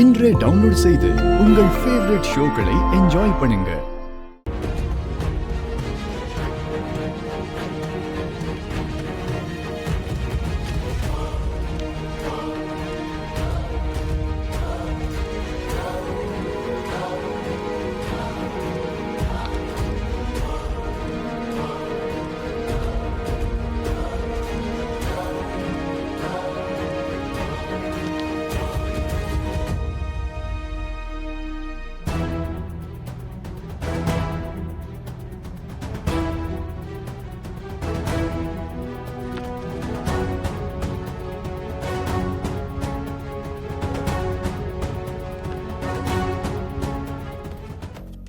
இன்றே டவுன்லோட் செய்து உங்கள் ஃபேவரட் ஷோக்களை என்ஜாய் பண்ணுங்க.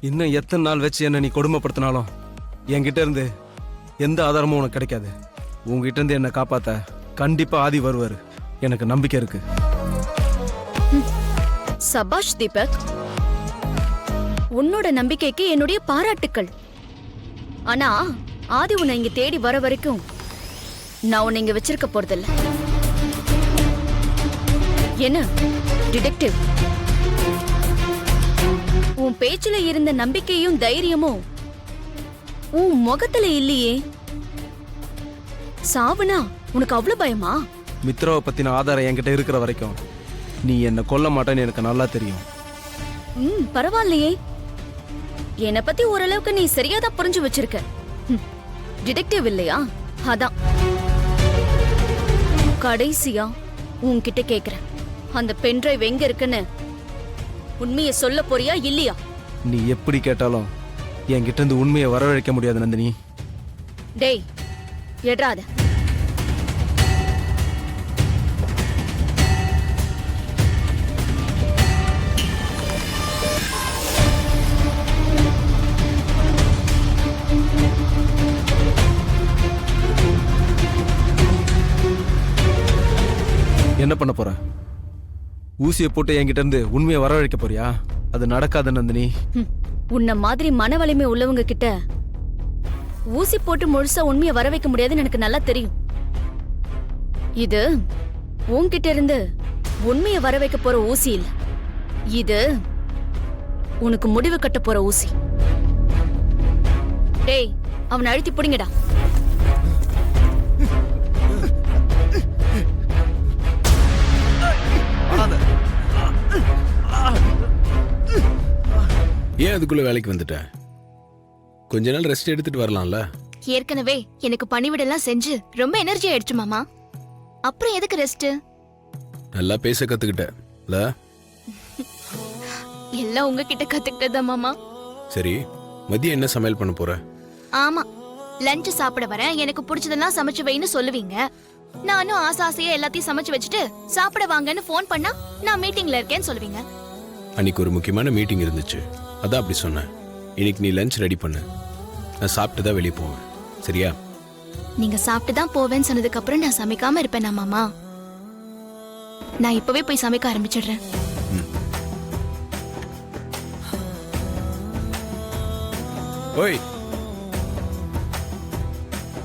இன்னும் எத்தனை நாள் வச்சு என்ன நீ கொடுமைப்படுத்தினாலும் என்கிட்ட இருந்து எந்த ஆதாரமும் உனக்கு கிடைக்காது. உங்ககிட்ட இருந்து என்னை காப்பாத்த கண்டிப்பா ஆதி வருவாரு. எனக்கு நம்பிக்கை இருக்கு. சபாஷ் தீபக், உன்னோட நம்பிக்கைக்கு என்னுடைய பாராட்டுக்கள். ஆனா ஆதி உன்னை இங்க தேடி வர வரைக்கும் நான் உன்னை இங்க வச்சிருக்க போறதில்ல. என்ன டிடெக்டிவ், உன் பேச்சுல இருந்த நம்பிக்கையும் தைரியமும் உன் முகத்துல இல்லையே. சாவுனா உனக்கு அவ்வளவு பயமா? மித்ராவை பத்தின ஆதாரம் என்கிட்ட இருக்கிற வரைக்கும் நீ என்ன கொல்ல மாட்டேன்னு எனக்கு நல்லா தெரியும். பரவாயில்லையே, என்னை பத்தி ஓரளவுக்கு நீ சரியாதான் புரிஞ்சு வச்சிருக்க. டிடெக்டிவ் இல்லையா? அதான் கடைசியா உன்கிட்ட கேக்குறேன், அந்த பென்டிரைவ் எங்க இருக்குன்னு உண்மையை சொல்ல போறியா இல்லையா? நீ எப்படி கேட்டாலும் என்கிட்ட இருந்து உண்மையை வரவழைக்க முடியாது நந்தினி. டேய் எட்ராத. என்ன பண்ண போற? ஊசியை போட்டு என்கிட்ட இருந்து உண்மையை வரவழைக்க போறியா? அது நடக்காத நந்தினி. உன்ன மாதிரி மன வலிமை உள்ளவங்க கிட்ட ஊசி போட்டு முழுசா உண்மையை வர வைக்க முடியாதுன்னு எனக்கு நல்லா தெரியும். இது உன்கிட்ட இருந்து உண்மையை வர வைக்க போற ஊசி இல்ல, இது உனக்கு முடிவு கட்ட போற ஊசி. டேய் அவனை அழுத்தி பிடிங்கடா. ஏன் அதுக்குள்ள வேலைக்கு வந்துட்ட? கொஞ்ச நாள் ரெஸ்ட் எடுத்துட்டு வரலாம்ல. ஏற்கனவே எனக்கு பணிவிடெல்லாம் செஞ்சு ரொம்ப எனர்ஜி ஆயிடுச்சு மாமா. அப்புறம் எதுக்கு ரெஸ்ட்? நல்லா பேச கத்துக்கிட்டல. எல்லாம் உங்ககிட்ட கத்துக்கிட்டதா மாமா. சரி, மதியம் என்ன சமையல் பண்ண போற? ஆமா, லஞ்ச் சாப்பிட வரேன், எனக்கு பிடிச்சதெல்லாம் சமைச்சு வைன்னு சொல்லுவீங்க. நானும் ஆசையா எல்லாத்தையும் சமைச்சு வச்சுட்டு சாப்பிட வாங்கன்னு போன் பண்ணா நான் மீட்டிங்ல இருக்கேன்னு சொல்லுவீங்க. அன்னைக்கு ஒரு முக்கியமான மீட்டிங் இருந்துச்சு, அதான் அப்படி சொன்னேன். இன்னைக்கு நீ லஞ்ச் ரெடி பண்ணு, நான் சாப்பிட்டு தான் வெளியே போவேன். சரியா? நீங்க சாப்பிட்டு தான் போவேன்னு சொன்னதுக்கு அப்புறம் நான் சமைக்காம இருப்பேனா மாமா? நான் இப்பவே போய் சமைக்க ஆரம்பிச்சிடுறேன். ஓய்,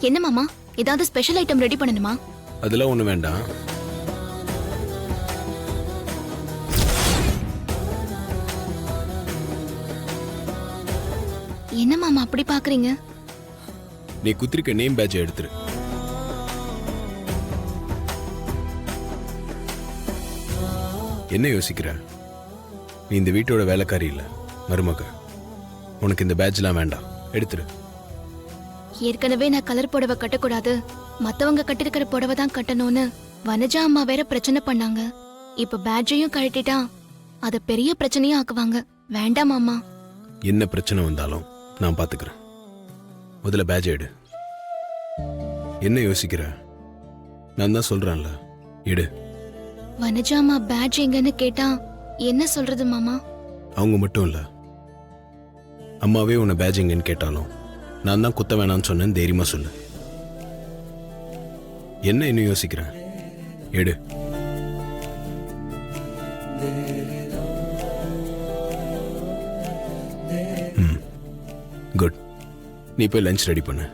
என்ன மாமா, ஏதாவது ஸ்பெஷல் ஐட்டம் ரெடி பண்ணணுமா? அதெல்லாம் ஒண்ணு வேண்டாம். என்ன மாமா அப்படி பாக்குறீங்க? நீ குத்திருக்க நேம் பேட்ச் எடுத்துரு. என்ன யோசிக்கிற? நீ இந்த வீட்டோட வேலைக்காரி இல்ல, மருமக. உனக்கு இந்த பேட்ச்லாம் வேண்டாம், எடுத்துரு. ஏற்கனவே நான் கலர் புடவை கட்டக்கூடாது, மத்தவங்க கட்டிருக்கிற புடவை தான் கட்டணும்னு வனஜா அம்மா வேற பிரச்சனை பண்ணாங்க. இப்ப பேட்சையும் கழட்டிட்டா அத பெரிய பிரச்சனையா ஆக்குவாங்க. வேண்டாம் மாமா. என்ன பிரச்சனை வந்தாலும் நான் பாத்துக்கிறேன். முதல்ல பேட்ச் எடு. என்ன யோசிக்கிற? நான் தான் சொல்றேன்ல, எடு. வனஜா அம்மா பேட்ச் எங்கன்னு கேட்டா என்ன சொல்றது மாமா? அவங்க மட்டும் இல்ல, அம்மாவே உன்னை பேட்ச் எங்கன்னு கேட்டாலும் நான் தான் குத்த வேணாம்னு சொன்னேன்னு தைரியமா சொல்லு. என்ன இன்னும் யோசிக்கிறேன்? எடு. குட். நீ போய் லஞ்ச் ரெடி பண்ணு.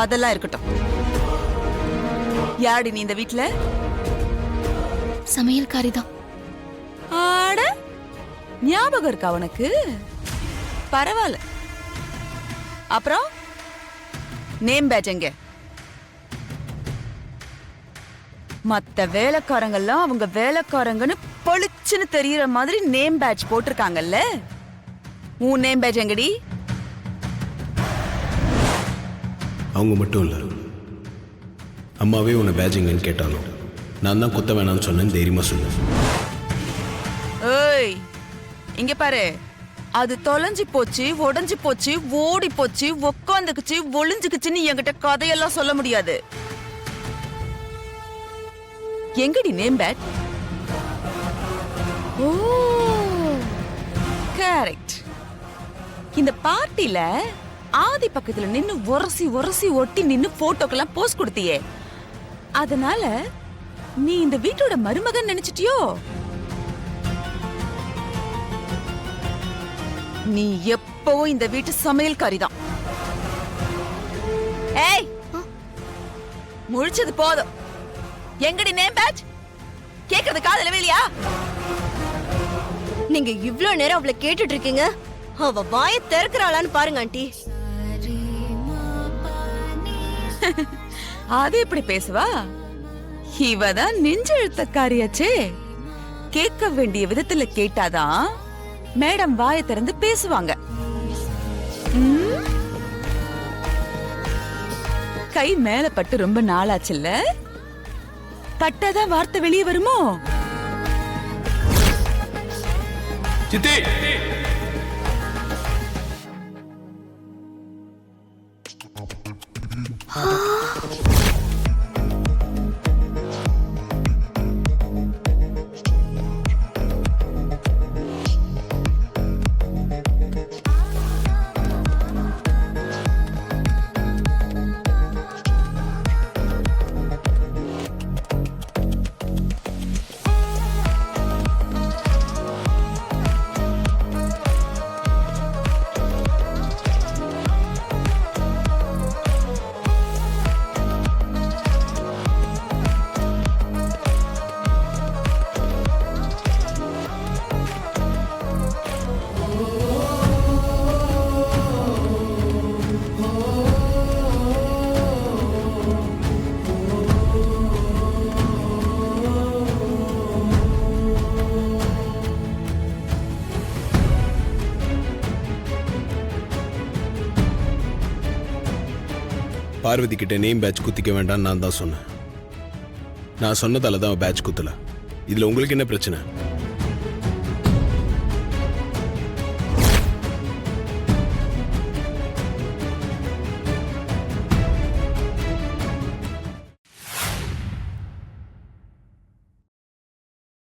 அதெல்லாம் இருக்கட்டும். யாடி நீ இந்த வீட்ல? சமையல்காரி தான். ஆட ஞாபகம் இருக்கா உனக்கு? பரவாயில்ல. அப்புறம் நேம் பேட்ச் எங்க? மத்த வேலைக்காரங்கெல்லாம் அவங்க வேலைக்காரங்கன்னு பளிச்சுன்னு தெரியற மாதிரி நேம் பேட்ச் போட்டிருக்காங்கல்ல, உன் நேம் பேட்ச் எங்கடி? அவங்க மட்டும் இல்லை, அம்மாவே உன்னை பேஜிங்கன்னு கேட்டாலும் நான் தான் குத்த வேணாம்னு சொன்னேன். தைரியமா சொன்னேன். ஏய் இங்க பாரு, அது தொலைஞ்சு போச்சு, உடைஞ்சு போச்சு, ஓடி போச்சு, உக்காந்துக்குச்சு, ஒளிஞ்சுக்குச்சுன்னு என்கிட்ட கதையெல்லாம் சொல்ல முடியாது. எங்கடி நேம் பேட்? ஓ கரெக்ட். இந்த பார்ட்டில ஆதி பக்கத்துல நின்னு உரசி உரசி ஒட்டி நின்னு போட்டோக்கெல்லாம் போஸ்ட் கொடுத்தியே, அதனால நீ இந்த வீட்டோட மருமகன் நினைச்சிட்டியோ? நீ எப்பவும் இந்த வீட்டு சமையல்காரி தான். ஏய் முழிச்சது போதும். எங்கடி நேம் பேட்ச்? கேக்குறது காதுல வேலையா? நீங்க இவ்ளோ நேரம் அவளை கேட்டுட்டு இருக்கீங்க, அவ வாயை திறக்கிறாளான்னு பாருங்க ஆண்டி. அது எப்படி பேசுவா? இவதான் நெஞ்செழுத்தக்காரியாச்சே. கேட்க வேண்டிய விதத்துல கேட்டாதான் மேடம் வாயை திறந்து பேசுவாங்க. கை மேல பட்டு ரொம்ப நாளாச்சுல்ல, பட்டாதான் வார்த்தை வெளியே வருமோ? சித்தி, பார்வதி கிட்ட நேம் பேட்ச் குத்திக்க வேண்டாம்னு நான் தான் சொன்னேன். நான் சொன்னதால தான் பேட்ச் குத்தல. இதுல உங்களுக்கு என்ன பிரச்சனை?